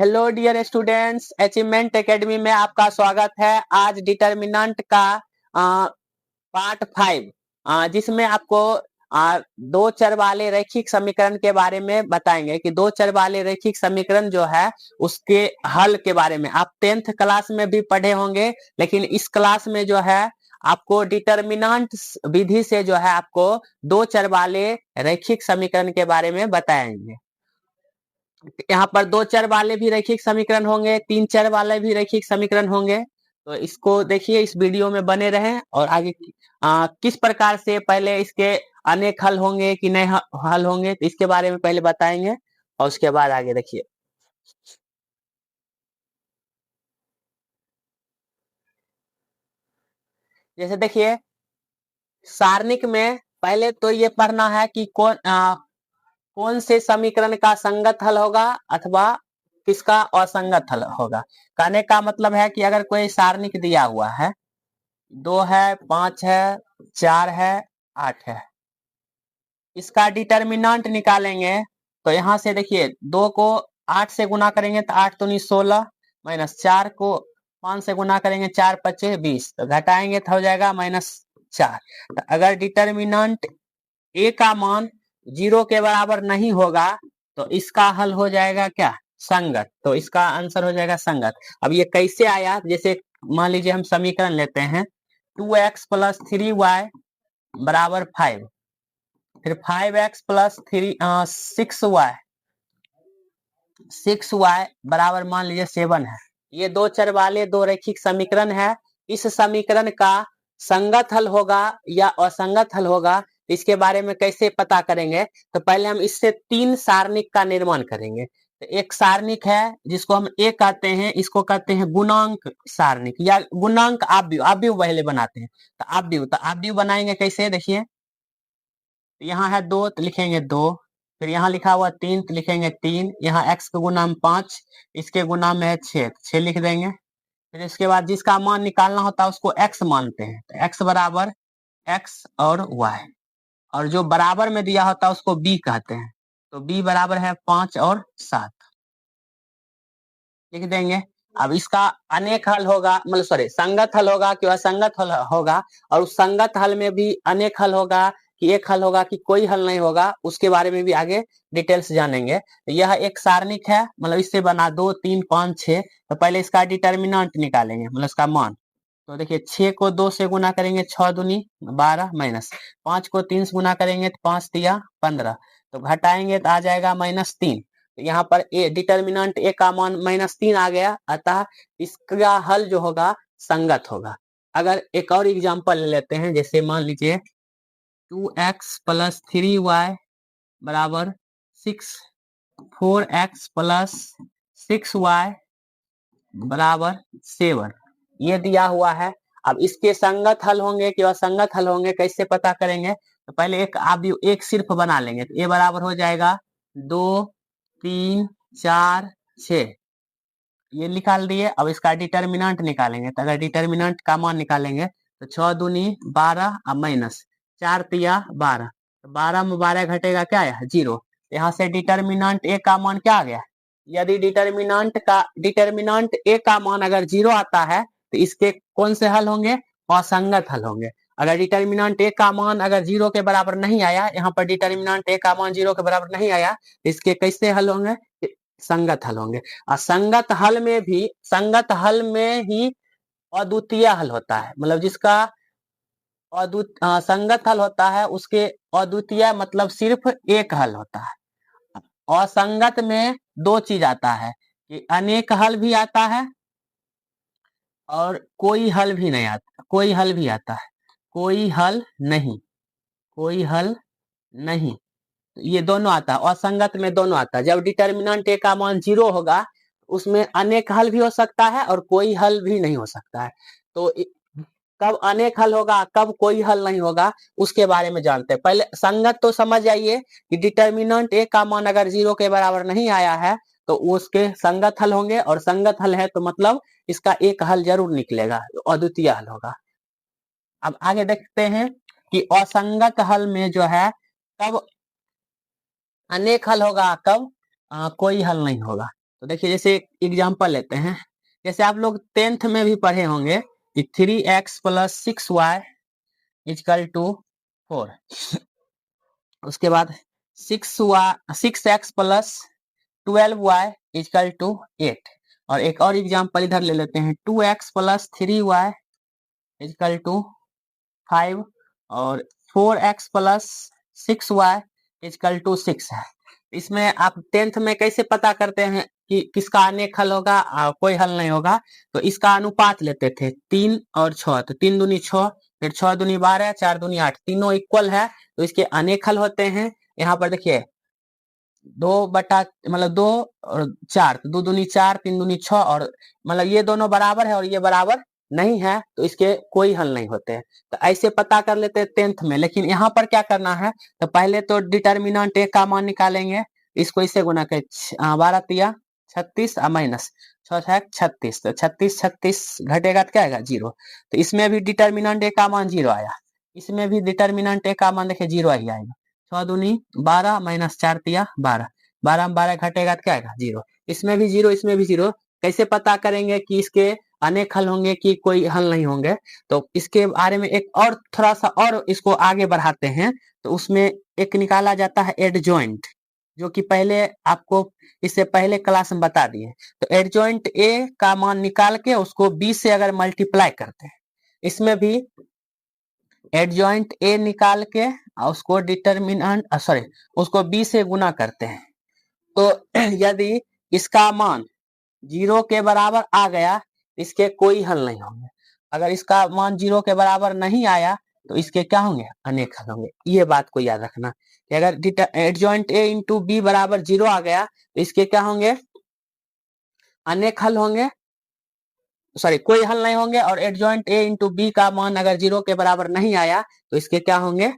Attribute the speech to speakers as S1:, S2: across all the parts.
S1: Hello dear students, achievement academy में आपका स्वागत है। आज डिटर्मिनेंट का पार्ट 5 जिसमें आपको दो चर वाले रैखिक समीकरण के बारे में बताएंगे कि दो चर वाले रैखिक समीकरण जो है उसके हल के बारे में। आप 10th क्लास में भी पढ़े होंगे, लेकिन इस क्लास में जो है आपको डिटर्मिनेंट विधि से जो है आपको दो चर वाले रैखिक समीकरण के बारे में बताएंगे। यहाँ पर दो चर वाले भी रैखिक समीकरण होंगे, तीन चर वाले भी रैखिक समीकरण होंगे। तो इसको देखिए, इस वीडियो में बने रहें और आगे किस प्रकार से पहले इसके अनेक हल होंगे कि नहीं हल होंगे, तो इसके बारे में पहले बताएंगे और उसके बाद आगे देखिए। जैसे देखिए, सारणिक में पहले तो ये पढ़ना है कि कौन से समीकरण का संगत हल होगा अथवा किसका असंगत हल होगा। कहने का मतलब है कि अगर कोई सारणिक दिया हुआ है, 2 है, 5 है, 4 है, 8 है, इसका डिटर्मिनेंट निकालेंगे तो यहाँ से देखिए 2 को 8 से गुना करेंगे तो 8 तो 16 माइनस 4 को 5 से गुना करेंगे 4 5 20, तो घटाएंगे तो हो जाएगा -4। तो अगर डिटर्मिनेंट ए का मान 0 के बराबर नहीं होगा तो इसका हल हो जाएगा क्या, संगत। तो इसका आंसर हो जाएगा संगत। अब ये कैसे आया, जैसे मान लीजिए हम समीकरण लेते हैं 2x + 3y बराबर 5, फिर 5x + 6y बराबर मान लीजिए 7 है। ये दो चर वाले दो रैखिक समीकरण है। इस समीकरण का संगत हल होगा या असंगत हल होगा, इसके बारे में कैसे पता करेंगे। तो पहले हम इससे 3 सारणिक का निर्माण करेंगे। तो एक सारणिक है जिसको हम ए कहते हैं, इसको कहते हैं गुणांक सारणिक या गुणांक आव्यूह पहले बनाते हैं। तो आव्यूह बनाएंगे कैसे, देखिए यहाँ है 2 तो लिखेंगे 2, फिर यहाँ लिखा हुआ 3 तो लिखेंगे 3, यहाँ x का गुना में 5, इसके गुना में है 6 लिख देंगे। फिर इसके बाद जिसका मान निकालना होता है उसको x मानते हैं, तो x बराबर x और y, और जो बराबर में दिया होता है उसको b कहते हैं, तो b बराबर है 5 और 7 लिख देंगे। अब इसका अनेक हल होगा, मतलब सॉरी संगत हल होगा कि असंगत हल होगा, और उस संगत हल में भी अनेक हल होगा कि एक हल होगा कि कोई हल नहीं होगा, उसके बारे में भी आगे डिटेल्स जानेंगे। यह एक सारणिक है, मतलब इससे बना 2 3 5 6। तो पहले इसका डिटर्मिनेंट निकालेंगे, मतलब इसका मान। तो देखिए 6 को 2 से गुना करेंगे 6 दूनी 12 माइनस 5 को 3 से गुना करेंगे तो 5 तिया 15, तो घटाएंगे तो आ जाएगा -3। तो यहाँ पर ए डिटर्मिनेंट ए का मान -3 आ गया, अतः इसका हल जो होगा संगत होगा। अगर एक और एग्जांपल ले लेते हैं, जैसे मान लीजिए 2x + 3y बराबर 6, 4x + 6y बराबर 7, ये दिया हुआ है। अब इसके संगत हल होंगे कि असंगत हल होंगे, कैसे पता करेंगे। तो पहले एक सिर्फ बना लेंगे, तो ए बराबर हो जाएगा 2 3 4 6, ये निकाल दिए। अब इसका डिटर्मिनेंट निकालेंगे, तो अगर डिटर्मिनेंट का मान निकालेंगे तो 6 दूनी 12 और माइनस 4 तिया 12, तो 12 में 12 घटेगा क्या है 0। यहाँ से डिटर्मिनेंट ए का मान क्या आ गया। यदि डिटर्मिनेंट ए का मान अगर 0 आता है तो इसके कौन से हल होंगे, असंगत हल होंगे। अगर डिटर्मिनेंट ए का मान अगर 0 के बराबर नहीं आया, यहाँ पर डिटर्मिनेंट ए का मान 0 के बराबर नहीं आया, तो इसके कैसे हल होंगे, संगत हल होंगे। और संगत हल में ही अद्वितीय हल होता है, मतलब जिसका संगत हल होता है उसके अद्वितीय मतलब सिर्फ एक हल होता है। असंगत में दो चीज आता है कि अनेक हल भी आता है और कोई हल भी नहीं आता, कोई हल भी आता है, कोई हल नहीं, कोई हल नहीं, ये दोनों आता है। असंगत में दोनों आता है। जब डिटर्मिनेंट ए का मान 0 होगा उसमें अनेक हल भी हो सकता है और कोई हल भी नहीं हो सकता है। तो कब अनेक हल होगा कब कोई हल नहीं होगा उसके बारे में जानते हैं। पहले संगत तो समझ जाइए कि डिटर्मिनेंट ए का मान अगर 0 के बराबर नहीं आया है तो उसके संगत हल होंगे, और संगत हल है तो मतलब इसका एक हल जरूर निकलेगा, अद्वितीय हल होगा। अब आगे देखते हैं कि असंगत हल में जो है कब अनेक हल होगा कब कोई हल नहीं होगा। तो देखिए जैसे एग्जांपल लेते हैं, जैसे आप लोग 10th में भी पढ़े होंगे कि 3x plus 6y is equal to 4। उसके बाद 6x plus 12y is equal to 8। और एक और एग्जांपल इधर ले लेते हैं, 2x plus 3y is equal to 5 और 4x plus 6y is equal to 6 है। इसमें आप 10th में कैसे पता करते हैं कि किसका अनेक हल होगा, कोई हल नहीं होगा, तो इसका अनुपात लेते थे 3 और 6, तो 3 दूनी 6, फिर 6 दूनी 12, 4 दूनी 8, तीनों इक्वल है तो इसके अनेक हल होते हैं। यहाँ पर देखिए 2 बटा मतलब 2 और 4, 2 दूनी 4, 3 दूनी 6, और मतलब ये दोनों बराबर है और ये बराबर नहीं है तो इसके कोई हल नहीं होते हैं। तो ऐसे पता कर लेते हैं 10th में। लेकिन यहाँ पर क्या करना है, तो पहले तो डिटर्मिनेंट ए का मान निकालेंगे, इसको इससे गुना कर 12 तिया 36 माइनस 36, तो 36 घटेगा तो क्या आएगा 0। तो इसमें भी डिटर्मिनेंट ए का मान 0 आया, इसमें भी डिटर्मिनेंट ए का मान देखिए 0 ही आएगा। 6 दूनी 12 माइनस 4 तिया 12, 12 में 12 घटेगा तो क्या आएगा 0। इसमें भी 0, इसमें भी 0। कैसे पता करेंगे कि इसके अनेक हल होंगे कि कोई हल नहीं होंगे, तो इसके बारे में एक और थोड़ा सा और इसको आगे बढ़ाते हैं। तो उसमें एक निकाला जाता है एडजॉइंट, जो कि पहले आपको इससे पहले क्लास में बता दिए। तो एडजॉइंट ए का मान निकाल के उसको बी से अगर मल्टीप्लाई करते हैं, इसमें भी एडजॉइंट ए निकाल के उसको डिटर्मिनेंट उसको बी से गुना करते हैं। तो यदि इसका मान 0 के बराबर आ गया, इसके कोई हल नहीं होंगे। अगर इसका मान 0 के बराबर नहीं आया तो इसके क्या होंगे, अनेक हल होंगे। ये बात को याद रखना कि अगर एडजॉइंट ए इंटू बी बराबर 0 आ गया तो इसके क्या होंगे, अनेक हल होंगे, कोई हल नहीं होंगे। और एडजॉइंट ए इंटू बी का मान अगर 0 के बराबर नहीं आया तो इसके क्या होंगे,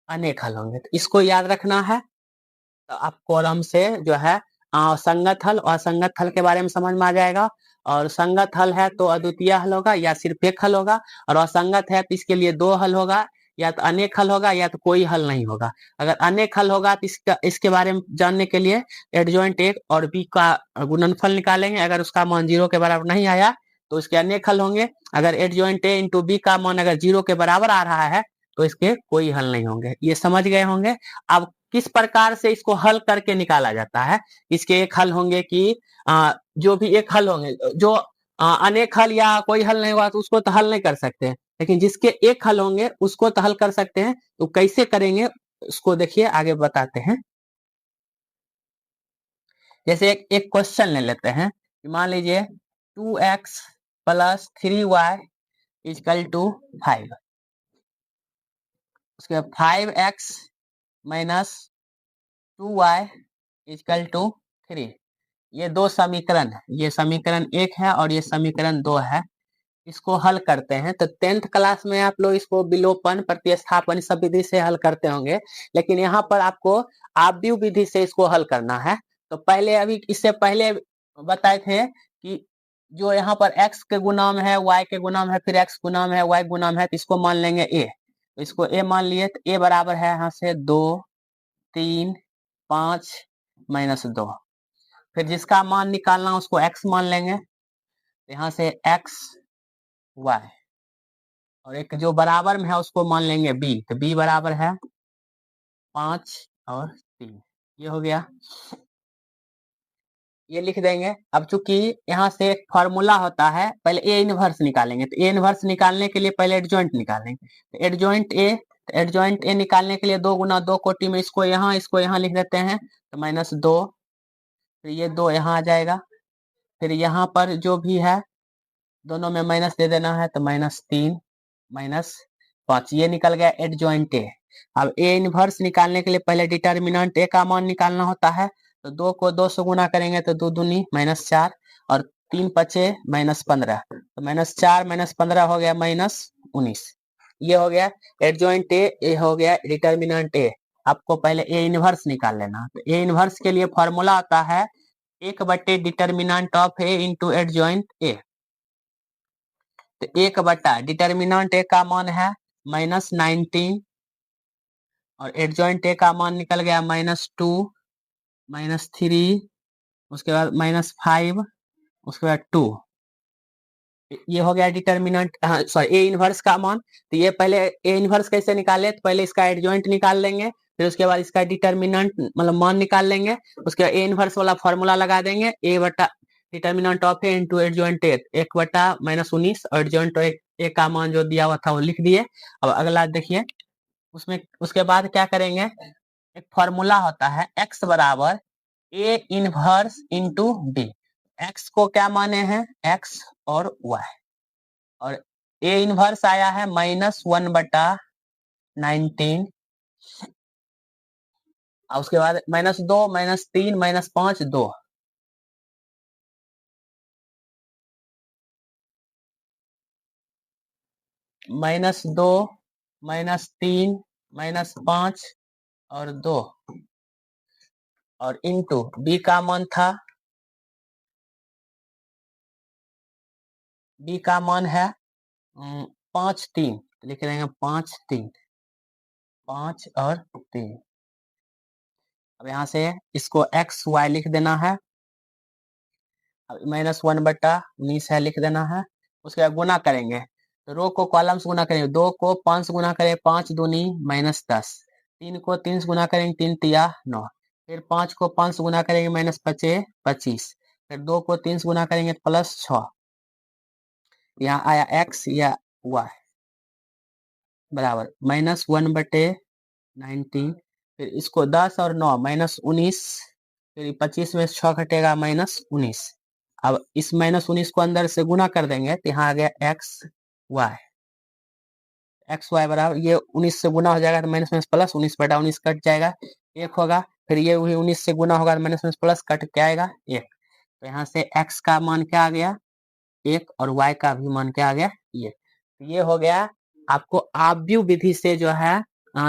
S1: अनेक हल होंगे। तो इसको याद रखना है। तो आपको आराम से जो है संगत हल और असंगत हल के बारे में समझ में आ जाएगा। और संगत हल है तो अद्वितीय हल होगा या सिर्फ एक हल होगा, और असंगत है तो इसके लिए 2 हल होगा, या तो अनेक हल होगा या तो कोई हल नहीं होगा। अगर अनेक हल होगा तो इसके बारे में जानने के लिए एडजॉइंट ए और बी का गुणनफल निकालेंगे। अगर उसका मान 0 के बराबर नहीं आया तो इसके अनेक हल होंगे। अगर एडजॉइंट ए इंटू बी का मान अगर 0 के बराबर आ रहा है तो इसके कोई हल नहीं होंगे। ये समझ गए होंगे। अब किस प्रकार से इसको हल करके निकाला जाता है, इसके एक हल होंगे कि जो भी एक हल होंगे, जो अनेक हल या कोई हल नहीं हुआ तो उसको तो हल नहीं कर सकते हैं, लेकिन जिसके एक हल होंगे उसको तो हल कर सकते हैं। तो कैसे करेंगे उसको देखिए आगे बताते हैं। जैसे एक क्वेश्चन ले लेते हैं, मान लीजिए 2x plus 3y is equal to 5। उसके बाद 5x minus 2y is equal to 3। ये दो समीकरण है, ये समीकरण 1 है और ये समीकरण 2 है। इसको हल करते हैं तो 10th क्लास में आप लोग इसको विलोपन, प्रतिस्थापन सब विधि से हल करते होंगे, लेकिन यहाँ पर आपको आव्यूह विधि से इसको हल करना है। तो पहले अभी इससे पहले बताए थे कि जो यहाँ पर x के गुणाम है, y के गुणाम है, फिर x गुणाम है, y गुणाम है, तो इसको मान लेंगे a। तो इसको a मान लिए तो a बराबर है यहाँ से 2, 3, 5 माइनस 2। फिर जिसका मान निकालना उसको x मान लेंगे, यहाँ से x y, और एक जो बराबर में है उसको मान लेंगे b। तो b बराबर है 5 और 3। ये हो गया, ये लिख देंगे। अब चूंकि यहाँ से एक फॉर्मूला होता है, पहले ए इनवर्स निकालेंगे। तो ए इनवर्स निकालने के लिए पहले एडजॉइंट निकालेंगे। तो एडजॉइंट ए निकालने के लिए 2 गुना 2 कोटि में इसको यहाँ लिख देते हैं, तो माइनस 2, फिर ये 2 यहाँ आ जाएगा, फिर यहाँ पर जो भी है दोनों में माइनस दे देना है, तो -3 -5। ये निकल गया एडजॉइंट ए। अब ए इनवर्स निकालने के लिए पहले डिटर्मिनेंट ए का मान निकालना होता है। तो 2 को 2 से गुना करेंगे तो 2 दूनी -4 और 3 पचे -15, तो -4 -15 हो गया -19। ये हो गया एडजॉइंट ए, ये हो गया डिटर्मिनेंट ए। आपको पहले ए इनवर्स निकाल लेना। तो ए इनवर्स के लिए फॉर्मूला आता है 1 determinant of A into adjoint A. तो 1 डिटर्मिनेंट ए का मान है -19 और एडजॉइंट ए का मान निकल गया -2 -3 उसके बाद -5, उसके बाद 2। ये हो गया डिटर्मिनेंट, हाँ सॉरी, ए इनवर्स का मान। तो ये पहले ए इनवर्स कैसे निकाले, तो पहले इसका एडजॉइंट निकाल लेंगे, फिर उसके बाद इसका डिटर्मिनेंट मतलब मान निकाल लेंगे, उसके बाद ए इनवर्स वाला फॉर्मूला लगा देंगे, ए बटा determinant of A into adjoint A, 1 बटा -19, और एडजॉइंट ए का मान जो दिया हुआ था वो लिख दिए। अब अगला देखिए, उसमें उसके बाद क्या करेंगे, एक फॉर्मूला होता है x बराबर a inverse into b. X को क्या माने हैं, x और y, और ए इनवर्स आया है -1 बटा 19, और उसके बाद -2, -3, -5, 2, -2, -3, -5 और 2, और इंटू बी का मान था, बी का मान है 5, 3, लिख देंगे 5, 3, 5 और 3। अब यहाँ से इसको x y लिख देना है, अब -1 बटा 19 है लिख देना है। उसके बाद गुना करेंगे, तो रो को कॉलम से गुना करेंगे, 2 को 5 से गुना करें, 5 दूनी -10, 3 को 3 से गुना करेंगे, 3 तिया 9, फिर 5 को 5 से गुना करेंगे, -5 25, फिर 2 को 3 से गुना करेंगे +6, यहाँ आया x या y बराबर -1 बटे 19, फिर इसको 10 और 9 -19, फिर 25 में 6 घटेगा -19। अब इस -19 को अंदर से गुना कर देंगे, तो यहाँ आ गया एक्स वाई बराबर, ये 19 से गुना हो जाएगा तो माइनस प्लस, 19 बटा 19 कट जाएगा, 1 होगा, फिर ये वही 19 से गुना होगा तो माइनस प्लस कट के आएगा 1। तो यहाँ से x का मान क्या आ गया 1, और y का भी मान क्या आ गया ये। तो ये हो गया आपको आव्यूह विधि से जो है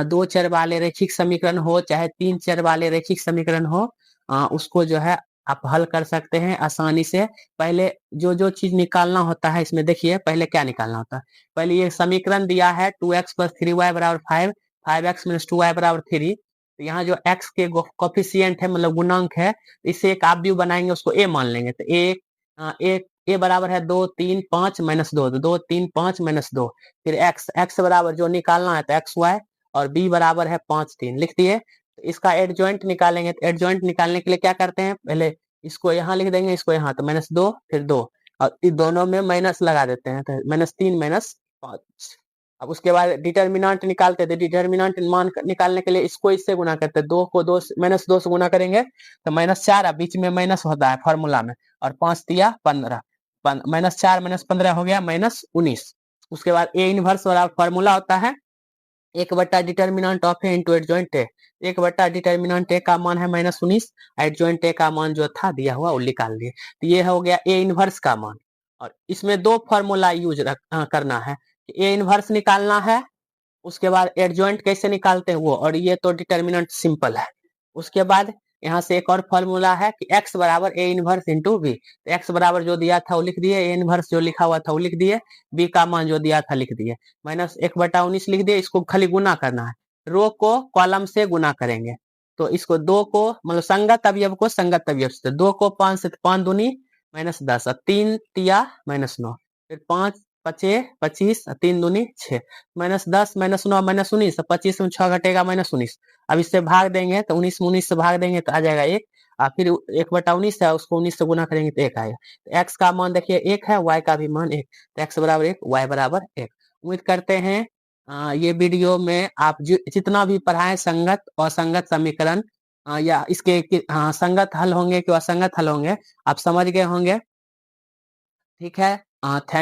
S1: 2 चर वाले रैखिक समीकरण हो चाहे 3 चर वाले रैखिक समीकरण हो, उसको जो है आप हल कर सकते हैं आसानी से। पहले जो जो चीज निकालना होता है इसमें देखिए, पहले क्या निकालना होता है, पहले ये समीकरण दिया है 2x + 3y बराबर 5, 5x - 2y बराबर 3। तो यहाँ जो x के कोफिशिएंट है मतलब गुणांक है, इससे एक आव्यूह बनाएंगे, उसको a मान लेंगे। तो a बराबर है 2, 3, 5 -2, 2, 3, 5 -2, फिर x बराबर जो निकालना है तो xy, और b बराबर है 5, 3 लिख दिए। तो इसका एडजॉइंट निकालेंगे, तो एडजॉइंट निकालने के लिए क्या करते हैं, पहले इसको यहाँ लिख देंगे, इसको यहाँ, तो -2 फिर 2, और इन दोनों में माइनस लगा देते हैं, तो -3 -5। अब उसके बाद डिटर्मिनेंट निकालते थे, डिटर्मिनेंट मान निकालने के लिए इसको इससे गुना करते हैं, 2 को 2 -2 से गुना करेंगे तो -4, बीच में माइनस होता है फॉर्मूला में, और 5 तिया 15, -4 -15 हो गया -19। उसके बाद ए इनवर्स वाला फॉर्मूला होता है 1 बटा determinant of A into adjoint A, 1 बटा डिटर्मिनेंट ए का मान है -19, एडजॉइंट ए का मान जो था दिया हुआ वो निकाल दिए। तो ये हो गया ए इनवर्स का मान, और इसमें 2 फॉर्मूला यूज करना है, ए इनवर्स निकालना है, उसके बाद एडजॉइंट कैसे निकालते हैं वो, और ये तो डिटर्मिनेंट सिंपल है। उसके बाद यहाँ से एक और फॉर्मूला है कि x बराबर ए इनवर्स इंटू बी, तो x बराबर जो दिया था वो लिख दिए, ए इनवर्स जो लिखा हुआ था वो लिख दिए, b का मान जो दिया था लिख दिए, -1 बटा 19 लिख दिए। इसको खाली गुना करना है, रो को कॉलम से गुना करेंगे, तो इसको 2 को मतलब संगत अवयव को संगत अवयव से, 2 को 5 से 5 दूनी -10, 3 तिया -9, फिर 5 5 25, 3 दूनी 6, -10 -9 -19, 25 में 6 घटेगा -19। अब इससे भाग देंगे तो 19 में 19 से भाग देंगे तो आ जाएगा 1, और फिर 1 बटा 19 है, उसको 19 से गुना करेंगे तो 1 आएगा। तो x का मान देखिए 1 है, y का भी मान 1, तो x बराबर 1, y बराबर 1। उम्मीद करते हैं ये वीडियो में आप जितना भी पढ़ाए संगत और असंगत समीकरण, या इसके संगत हल होंगे कि असंगत हल होंगे, आप समझ गए होंगे। ठीक है, थैंक